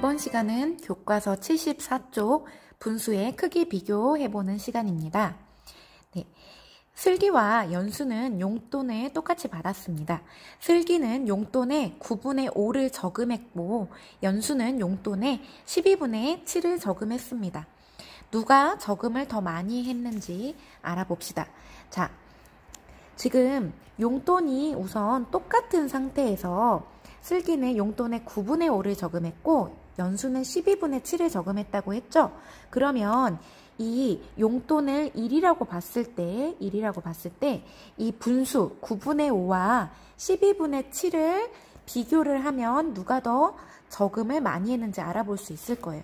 이번 시간은 교과서 74쪽 분수의 크기 비교해보는 시간입니다. 네, 슬기와 연수는 용돈을 똑같이 받았습니다. 슬기는 용돈에 9분의 5를 저금했고 연수는 용돈에 12분의 7을 저금했습니다. 누가 저금을 더 많이 했는지 알아봅시다. 자, 지금 용돈이 우선 똑같은 상태에서 슬기는 용돈에 9분의 5를 저금했고 연수는 12분의 7을 저금했다고 했죠. 그러면 이 용돈을 1이라고 봤을 때 이 분수 9분의 5와 12분의 7을 비교를 하면 누가 더 저금을 많이 했는지 알아볼 수 있을 거예요.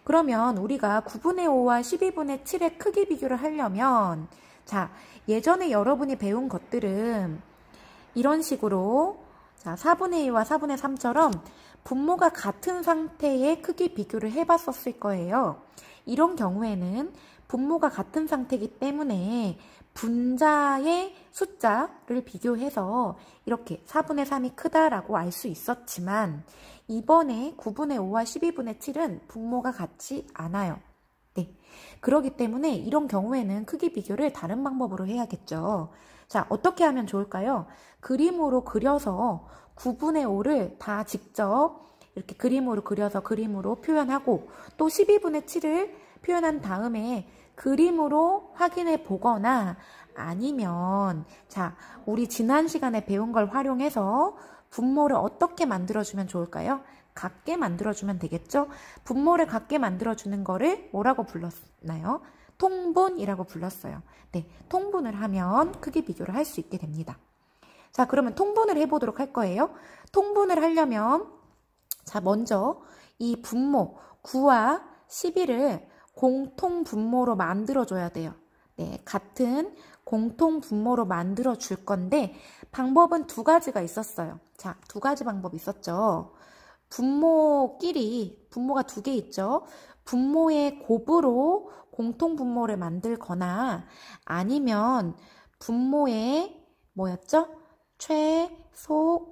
그러면 우리가 9분의 5와 12분의 7의 크기 비교를 하려면 자, 예전에 여러분이 배운 것들은 이런 식으로 자, 4분의 2와 4분의 3처럼 분모가 같은 상태의 크기 비교를 해봤었을 거예요. 이런 경우에는 분모가 같은 상태이기 때문에 분자의 숫자를 비교해서 이렇게 4분의 3이 크다라고 알 수 있었지만 이번에 9분의 5와 12분의 7은 분모가 같지 않아요. 네, 그렇기 때문에 이런 경우에는 크기 비교를 다른 방법으로 해야겠죠. 자, 어떻게 하면 좋을까요? 그림으로 그려서 9분의 5를 다 직접 이렇게 그림으로 그려서 그림으로 표현하고 또 12분의 7을 표현한 다음에 그림으로 확인해 보거나 아니면 자, 우리 지난 시간에 배운 걸 활용해서 분모를 어떻게 만들어주면 좋을까요? 같게 만들어주면 되겠죠? 분모를 같게 만들어주는 거를 뭐라고 불렀나요? 통분이라고 불렀어요. 네, 통분을 하면 크기 비교를 할 수 있게 됩니다. 자, 그러면 통분을 해보도록 할 거예요. 통분을 하려면 자, 먼저 이 분모 9와 11을 공통 분모로 만들어줘야 돼요. 네, 같은 공통 분모로 만들어 줄 건데 방법은 두 가지가 있었어요. 자, 두 가지 방법이 있었죠. 분모끼리 분모가 두 개 있죠. 분모의 곱으로 공통 분모를 만들거나 아니면 분모의 뭐였죠? 최소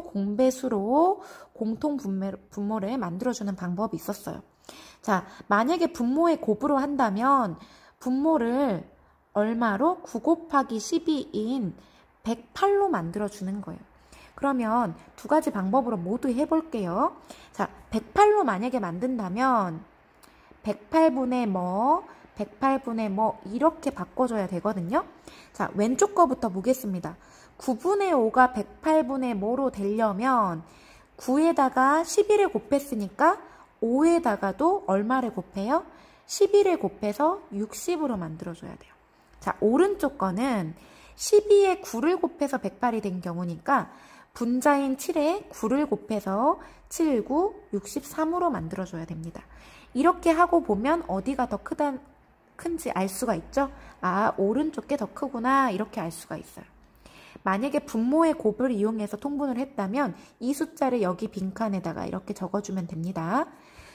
공배수로 공통 분모를 만들어주는 방법이 있었어요. 자, 만약에 분모의 곱으로 한다면 분모를 얼마로? 9 곱하기 12인 108로 만들어주는 거예요. 그러면 두 가지 방법으로 모두 해볼게요. 자, 108로 만약에 만든다면 108분의 뭐, 108분의 뭐 이렇게 바꿔줘야 되거든요. 자, 왼쪽 거부터 보겠습니다. 9분의 5가 108분의 뭐로 되려면 9에다가 11을 곱했으니까 5에다가도 얼마를 곱해요? 11을 곱해서 60으로 만들어줘야 돼요. 자, 오른쪽 거는 12에 9를 곱해서 108이 된 경우니까 분자인 7에 9를 곱해서 7, 9, 63으로 만들어줘야 됩니다. 이렇게 하고 보면 어디가 더 큰지 알 수가 있죠? 아, 오른쪽 게 더 크구나 이렇게 알 수가 있어요. 만약에 분모의 곱을 이용해서 통분을 했다면 이 숫자를 여기 빈칸에다가 이렇게 적어주면 됩니다.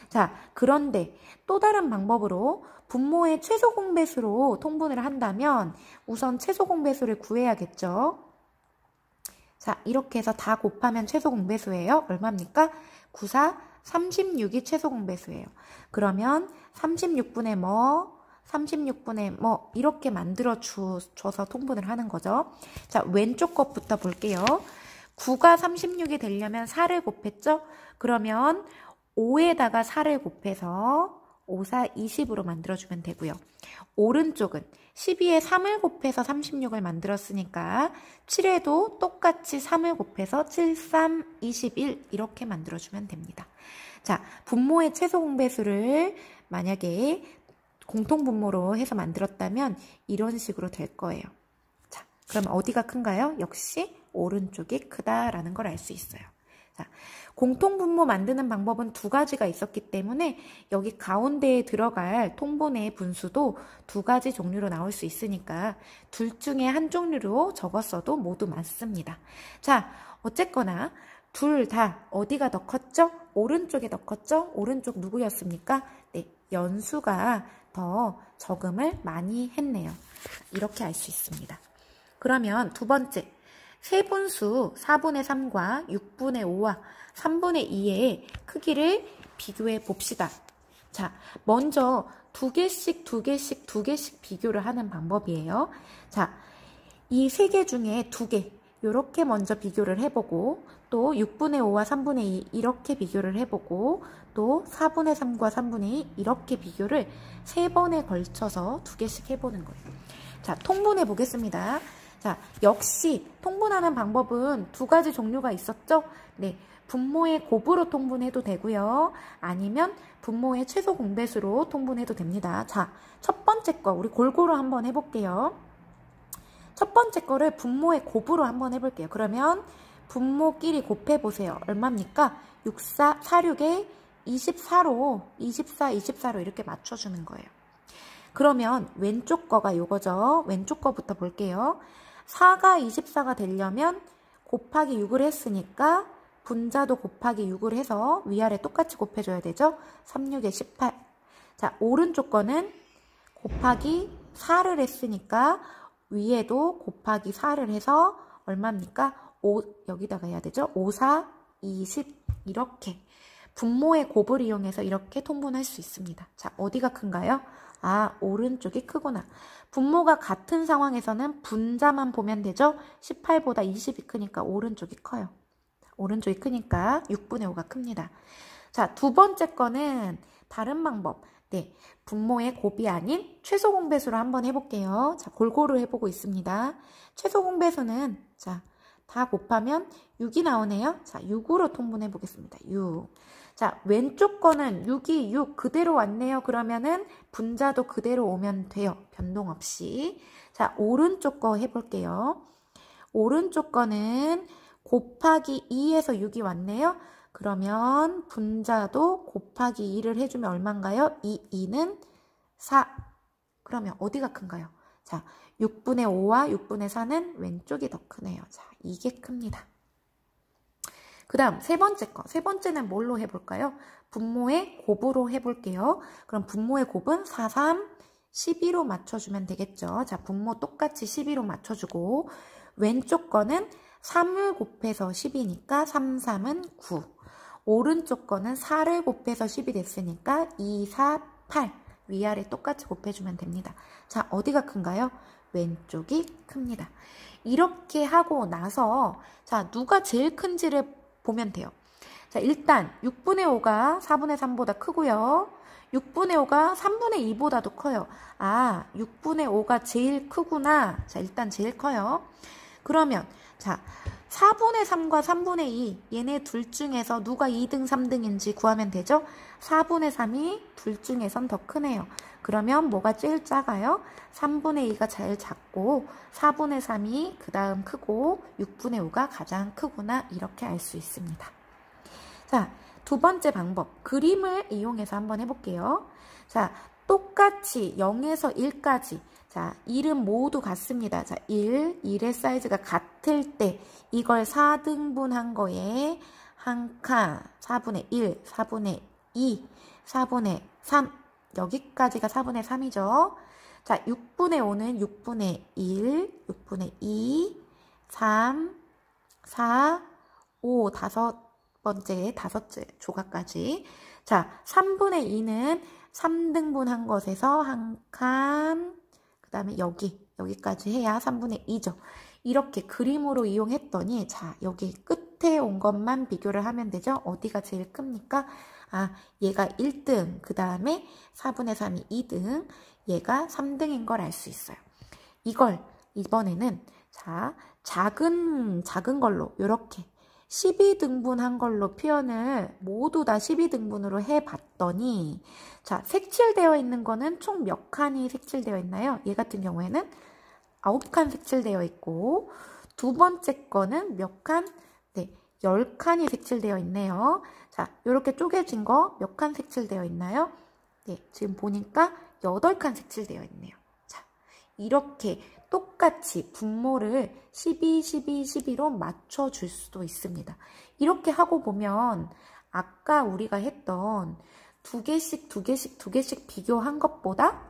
자, 그런데 또 다른 방법으로 분모의 최소 공배수로 통분을 한다면 우선 최소 공배수를 구해야겠죠. 자, 이렇게 해서 다 곱하면 최소 공배수예요. 얼마입니까? 9, 4, 36이 최소 공배수예요. 그러면 36분의 뭐, 36분의 뭐 이렇게 만들어 줘서 통분을 하는 거죠. 자, 왼쪽 것부터 볼게요. 9가 36이 되려면 4를 곱했죠? 그러면 5에다가 4를 곱해서 5, 4, 20으로 만들어주면 되고요. 오른쪽은 12에 3을 곱해서 36을 만들었으니까 7에도 똑같이 3을 곱해서 7, 3, 21 이렇게 만들어주면 됩니다. 자, 분모의 최소 공배수를 만약에 공통분모로 해서 만들었다면 이런 식으로 될 거예요. 자, 그럼 어디가 큰가요? 역시 오른쪽이 크다라는 걸 알 수 있어요. 자, 공통분모 만드는 방법은 두 가지가 있었기 때문에 여기 가운데에 들어갈 통분의 분수도 두 가지 종류로 나올 수 있으니까 둘 중에 한 종류로 적었어도 모두 맞습니다. 자, 어쨌거나 둘 다 어디가 더 컸죠? 오른쪽이 더 컸죠? 오른쪽 누구였습니까? 네, 연수가 더 저금을 많이 했네요. 이렇게 알 수 있습니다. 그러면 두 번째, 세분수 4분의 3과 6분의 5와 3분의 2의 크기를 비교해 봅시다. 자, 먼저 두 개씩 비교를 하는 방법이에요. 자, 이 세 개 중에 두 개, 이렇게 먼저 비교를 해보고, 또 6분의 5와 3분의 2 이렇게 비교를 해보고, 또 4분의 3과 3분의 2 이렇게 비교를 3번에 걸쳐서 두 개씩 해보는 거예요. 자, 통분해 보겠습니다. 자, 역시 통분하는 방법은 두 가지 종류가 있었죠? 네, 분모의 곱으로 통분해도 되고요. 아니면 분모의 최소 공배수로 통분해도 됩니다. 자, 첫 번째 거 우리 골고루 한번 해볼게요. 첫 번째 거를 분모의 곱으로 한번 해볼게요. 그러면 분모끼리 곱해보세요. 얼마입니까? 6, 4, 4, 6에 24로 24로 이렇게 맞춰주는 거예요. 그러면 왼쪽 거가 요거죠. 왼쪽 거부터 볼게요. 4가 24가 되려면 곱하기 6을 했으니까 분자도 곱하기 6을 해서 위아래 똑같이 곱해줘야 되죠. 3, 6에 18. 자, 오른쪽 거는 곱하기 4를 했으니까 위에도 곱하기 4를 해서 얼마입니까? 5, 여기다가 해야 되죠. 5, 4, 20 이렇게 분모의 곱을 이용해서 이렇게 통분할 수 있습니다. 자, 어디가 큰가요? 아, 오른쪽이 크구나. 분모가 같은 상황에서는 분자만 보면 되죠. 18보다 20이 크니까 오른쪽이 커요. 오른쪽이 크니까 6분의 5가 큽니다. 자, 두 번째 거는 다른 방법. 네, 분모의 곱이 아닌 최소 공배수로 한번 해볼게요. 자, 골고루 해보고 있습니다. 최소 공배수는 자, 다 곱하면 6이 나오네요. 자, 6으로 통분해 보겠습니다. 6. 자, 왼쪽 거는 6이 6 그대로 왔네요. 그러면은 분자도 그대로 오면 돼요. 변동 없이. 자, 오른쪽 거 해볼게요. 오른쪽 거는 곱하기 2에서 6이 왔네요. 그러면 분자도 곱하기 2를 해주면 얼마인가요? 2는 4. 그러면 어디가 큰가요? 자, 6분의 5와 6분의 4는 왼쪽이 더 크네요. 자, 이게 큽니다. 그 다음 세 번째 거. 세 번째는 뭘로 해볼까요? 분모의 곱으로 해볼게요. 그럼 분모의 곱은 4, 3, 12로 맞춰주면 되겠죠. 자, 분모 똑같이 12로 맞춰주고 왼쪽 거는 3을 곱해서 10이니까 3, 3은 9. 오른쪽 거는 4를 곱해서 10이 됐으니까 2, 4, 8. 위아래 똑같이 곱해주면 됩니다. 자, 어디가 큰가요? 왼쪽이 큽니다. 이렇게 하고 나서 자, 누가 제일 큰지를 보면 돼요. 자, 일단 6분의 5가 4분의 3보다 크고요. 6분의 5가 3분의 2보다도 커요. 아, 6분의 5가 제일 크구나. 자, 일단 제일 커요. 그러면 자, 4분의 3과 3분의 2 얘네 둘 중에서 누가 2등, 3등인지 구하면 되죠? 4분의 3이 둘 중에선 더 크네요. 그러면 뭐가 제일 작아요? 3분의 2가 제일 작고 4분의 3이 그 다음 크고 6분의 5가 가장 크구나 이렇게 알 수 있습니다. 자, 두 번째 방법 그림을 이용해서 한번 해볼게요. 자, 똑같이 0에서 1까지 자, 1은 모두 같습니다. 자, 1의 사이즈가 같을 때 이걸 4등분한 거에 한 칸 4분의 1, 4분의 2, 4분의 3 여기까지가 4분의 3이죠. 자, 6분의 5는 6분의 1, 6분의 2, 3, 4, 5 다섯째 조각까지. 자, 3분의 2는 3등분한 것에서 한 칸, 그 다음에 여기까지 해야 3분의 2죠. 이렇게 그림으로 이용했더니 자, 여기 끝에 온 것만 비교를 하면 되죠. 어디가 제일 큽니까? 아, 얘가 1등, 그 다음에 4분의 3이 2등, 얘가 3등인 걸 알 수 있어요. 이걸 이번에는 자, 작은 걸로 이렇게 12등분한 걸로 표현을 모두 다 12등분으로 해봤더니 자, 색칠되어 있는 거는 총 몇 칸이 색칠되어 있나요? 얘 같은 경우에는 9칸 색칠되어 있고 두 번째 거는 몇 칸? 네, 10칸이 색칠되어 있네요. 자, 이렇게 쪼개진 거 몇 칸 색칠되어 있나요? 네, 지금 보니까 8칸 색칠되어 있네요. 자, 이렇게 똑같이 분모를 12, 12, 12로 맞춰줄 수도 있습니다. 이렇게 하고 보면 아까 우리가 했던 두 개씩 비교한 것보다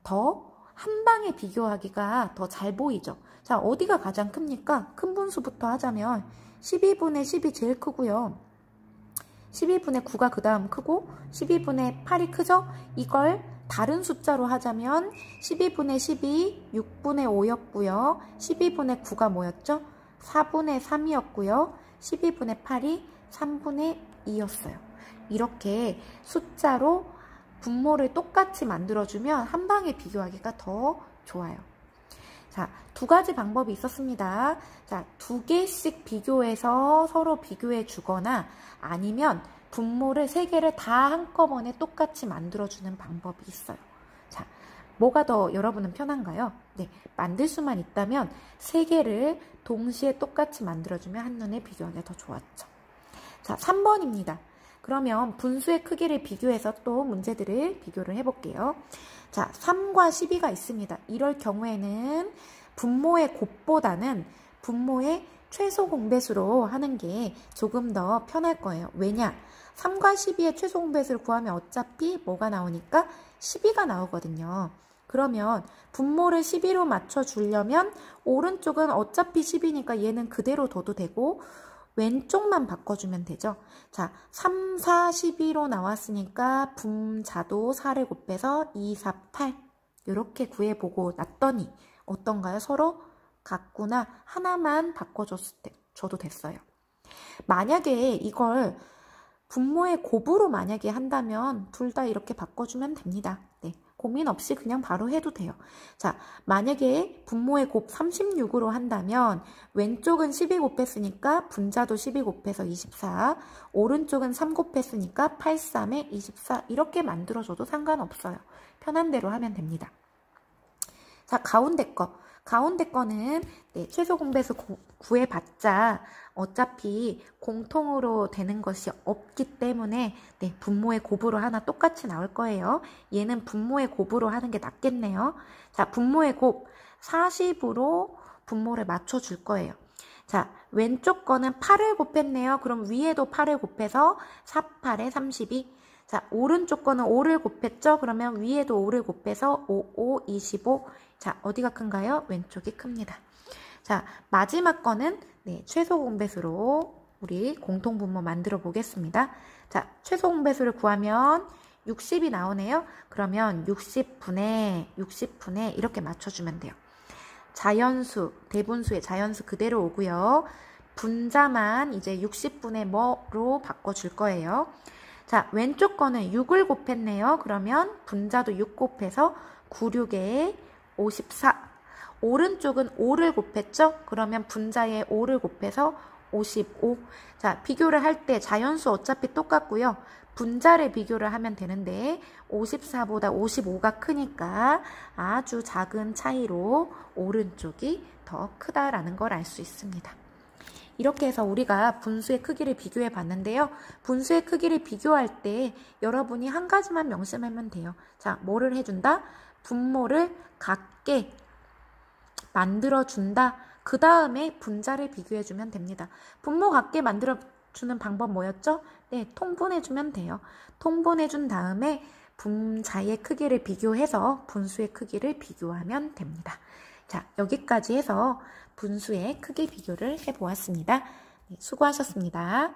더 한 방에 비교하기가 더 잘 보이죠. 자, 어디가 가장 큽니까? 큰 분수부터 하자면 12분의 10이 제일 크고요. 12분의 9가 그 다음 크고 12분의 8이 크죠? 이걸 다른 숫자로 하자면 12분의 12, 6분의 5였고요. 12분의 9가 뭐였죠? 4분의 3이었고요. 12분의 8이 3분의 2였어요. 이렇게 숫자로 분모를 똑같이 만들어주면 한 방에 비교하기가 더 좋아요. 자, 두 가지 방법이 있었습니다. 자, 두 개씩 비교해서 서로 비교해 주거나 아니면 분모를 세 개를 다 한꺼번에 똑같이 만들어주는 방법이 있어요. 자, 뭐가 더 여러분은 편한가요? 네, 만들 수만 있다면 세 개를 동시에 똑같이 만들어주면 한눈에 비교하기가 더 좋았죠. 자, 3번입니다. 그러면 분수의 크기를 비교해서 또 문제들을 비교를 해볼게요. 자, 3과 12가 있습니다. 이럴 경우에는 분모의 곱보다는 분모의 최소 공배수로 하는 게 조금 더 편할 거예요. 왜냐? 3과 12의 최소 공배수를 구하면 어차피 뭐가 나오니까 12가 나오거든요. 그러면 분모를 12로 맞춰주려면 오른쪽은 어차피 10이니까 얘는 그대로 둬도 되고 왼쪽만 바꿔주면 되죠. 자, 3, 4, 12로 나왔으니까 분자도 4를 곱해서 2, 4, 8 이렇게 구해보고 났더니 어떤가요? 서로 같구나. 하나만 바꿔줘도 됐어요. 만약에 이걸 분모의 곱으로 만약에 한다면 둘 다 이렇게 바꿔주면 됩니다. 네, 고민 없이 그냥 바로 해도 돼요. 자, 만약에 분모의 곱 36으로 한다면 왼쪽은 12 곱했으니까 분자도 12 곱해서 24, 오른쪽은 3 곱했으니까 8, 3에 24 이렇게 만들어줘도 상관없어요. 편한 대로 하면 됩니다. 자, 가운데 거는 네, 최소 공배수 구해봤자 어차피 공통으로 되는 것이 없기 때문에 네, 분모의 곱으로 하나 똑같이 나올 거예요. 얘는 분모의 곱으로 하는 게 낫겠네요. 자, 분모의 곱 40으로 분모를 맞춰줄 거예요. 자, 왼쪽 거는 8을 곱했네요. 그럼 위에도 8을 곱해서 4, 8에 32. 자, 오른쪽 거는 5를 곱했죠? 그러면 위에도 5를 곱해서 5, 5, 25. 자, 어디가 큰가요? 왼쪽이 큽니다. 자, 마지막 거는 네, 최소 공배수로 우리 공통분모 만들어 보겠습니다. 자, 최소 공배수를 구하면 60이 나오네요. 그러면 60분의 이렇게 맞춰주면 돼요. 자연수, 대분수의 자연수 그대로 오고요. 분자만 이제 60분의 뭐로 바꿔줄 거예요. 자, 왼쪽 거는 6을 곱했네요. 그러면 분자도 6 곱해서 9, 6에 54. 오른쪽은 5를 곱했죠? 그러면 분자에 5를 곱해서 55. 자, 비교를 할 때 자연수 어차피 똑같고요. 분자를 비교를 하면 되는데 54보다 55가 크니까 아주 작은 차이로 오른쪽이 더 크다라는 걸 알 수 있습니다. 이렇게 해서 우리가 분수의 크기를 비교해 봤는데요. 분수의 크기를 비교할 때 여러분이 한 가지만 명심하면 돼요. 자, 뭐를 해준다? 분모를 같게 만들어준다. 그 다음에 분자를 비교해주면 됩니다. 분모 같게 만들어주는 방법 뭐였죠? 네, 통분해주면 돼요. 통분해준 다음에 분자의 크기를 비교해서 분수의 크기를 비교하면 됩니다. 자, 여기까지 해서 분수의 크기 비교를 해보았습니다. 네, 수고하셨습니다.